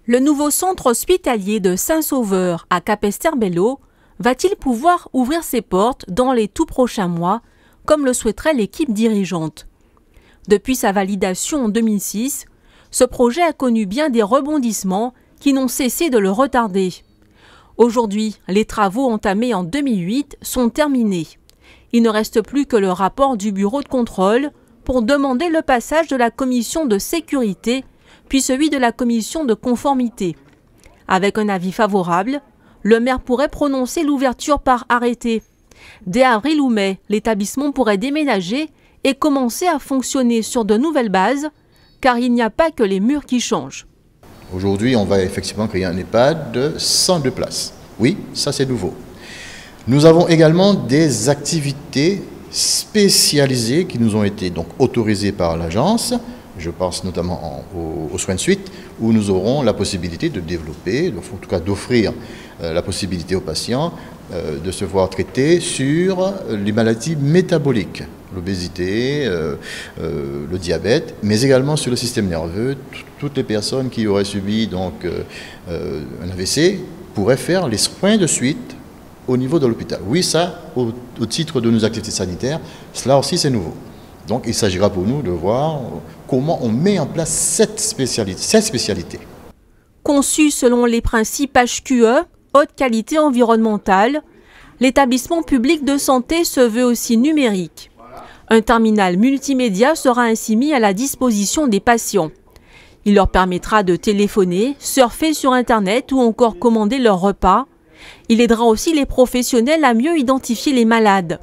Le nouveau centre hospitalier de Saint-Sauveur à Capesterre-Belle-Eau va-t-il pouvoir ouvrir ses portes dans les tout prochains mois, comme le souhaiterait l'équipe dirigeante? Depuis sa validation en 2006, ce projet a connu bien des rebondissements qui n'ont cessé de le retarder. Aujourd'hui, les travaux entamés en 2008 sont terminés. Il ne reste plus que le rapport du bureau de contrôle pour demander le passage de la commission de sécurité puis celui de la commission de conformité. Avec un avis favorable, le maire pourrait prononcer l'ouverture par arrêté. Dès avril ou mai, l'établissement pourrait déménager et commencer à fonctionner sur de nouvelles bases, car il n'y a pas que les murs qui changent. Aujourd'hui, on va effectivement créer un EHPAD de 102 places. Oui, ça c'est nouveau. Nous avons également des activités spécialisées qui nous ont été donc autorisées par l'agence. Je pense notamment aux soins de suite, où nous aurons la possibilité de développer, en tout cas d'offrir la possibilité aux patients de se voir traités sur les maladies métaboliques, l'obésité, le diabète, mais également sur le système nerveux. Toutes les personnes qui auraient subi donc, un AVC pourraient faire les soins de suite au niveau de l'hôpital. Oui, ça, au titre de nos activités sanitaires, cela aussi c'est nouveau. Donc il s'agira pour nous de voir comment on met en place cette spécialité. Conçu selon les principes HQE, haute qualité environnementale, l'établissement public de santé se veut aussi numérique. Un terminal multimédia sera ainsi mis à la disposition des patients. Il leur permettra de téléphoner, surfer sur Internet ou encore commander leurs repas. Il aidera aussi les professionnels à mieux identifier les malades.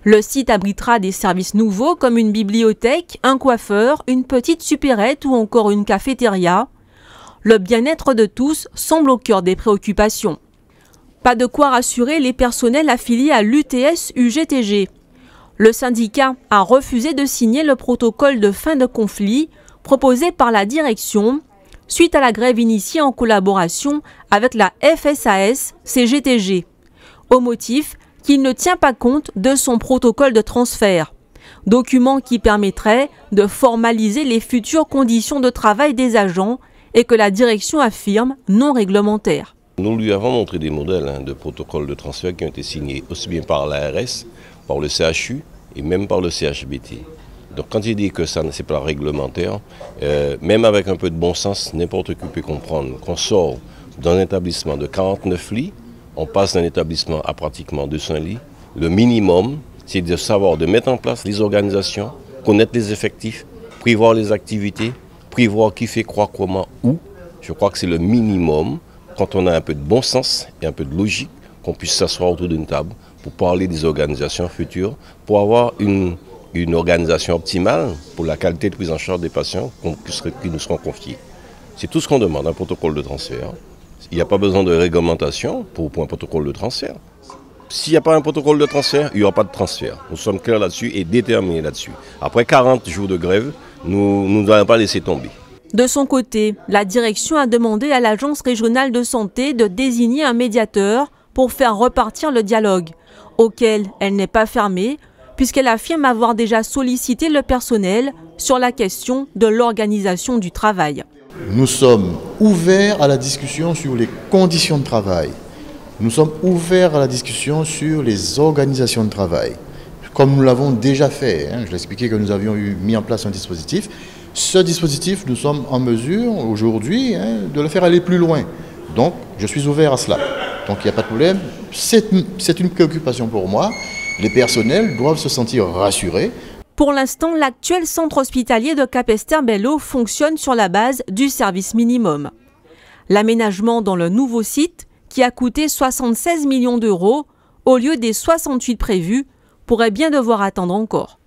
Le site abritera des services nouveaux comme une bibliothèque, un coiffeur, une petite supérette ou encore une cafétéria. Le bien-être de tous semble au cœur des préoccupations. Pas de quoi rassurer les personnels affiliés à l'UTS-UGTG. Le syndicat a refusé de signer le protocole de fin de conflit proposé par la direction suite à la grève initiée en collaboration avec la FSAS-CGTG, au motif qu'il ne tient pas compte de son protocole de transfert, document qui permettrait de formaliser les futures conditions de travail des agents et que la direction affirme non réglementaires. Nous lui avons montré des modèles de protocoles de transfert qui ont été signés aussi bien par l'ARS, par le CHU et même par le CHBT. Donc quand il dit que ça n'est pas réglementaire, même avec un peu de bon sens, n'importe qui peut comprendre qu'on sort d'un établissement de 49 lits, on passe d'un établissement à pratiquement 200 lits. Le minimum, c'est de savoir, de mettre en place les organisations, connaître les effectifs, prévoir les activités, prévoir qui fait quoi, comment, où. Je crois que c'est le minimum, quand on a un peu de bon sens et un peu de logique, qu'on puisse s'asseoir autour d'une table pour parler des organisations futures, pour avoir une organisation optimale pour la qualité de prise en charge des patients qui nous seront confiés. C'est tout ce qu'on demande, un protocole de transfert. Il n'y a pas besoin de réglementation pour un protocole de transfert. S'il n'y a pas un protocole de transfert, il n'y aura pas de transfert. Nous sommes clairs là-dessus et déterminés là-dessus. Après 40 jours de grève, nous n'allons pas laisser tomber. De son côté, la direction a demandé à l'Agence régionale de santé de désigner un médiateur pour faire repartir le dialogue, auquel elle n'est pas fermée, puisqu'elle affirme avoir déjà sollicité le personnel sur la question de l'organisation du travail. Nous sommes ouverts à la discussion sur les conditions de travail. Nous sommes ouverts à la discussion sur les organisations de travail. Comme nous l'avons déjà fait, je l'ai expliqué que nous avions mis en place un dispositif. Ce dispositif, nous sommes en mesure aujourd'hui de le faire aller plus loin. Donc, je suis ouvert à cela. Donc, il n'y a pas de problème. C'est une préoccupation pour moi. Les personnels doivent se sentir rassurés. Pour l'instant, l'actuel centre hospitalier de Capesterre-Belle-Eau fonctionne sur la base du service minimum. L'aménagement dans le nouveau site, qui a coûté 76 millions d'euros au lieu des 68 prévus, pourrait bien devoir attendre encore.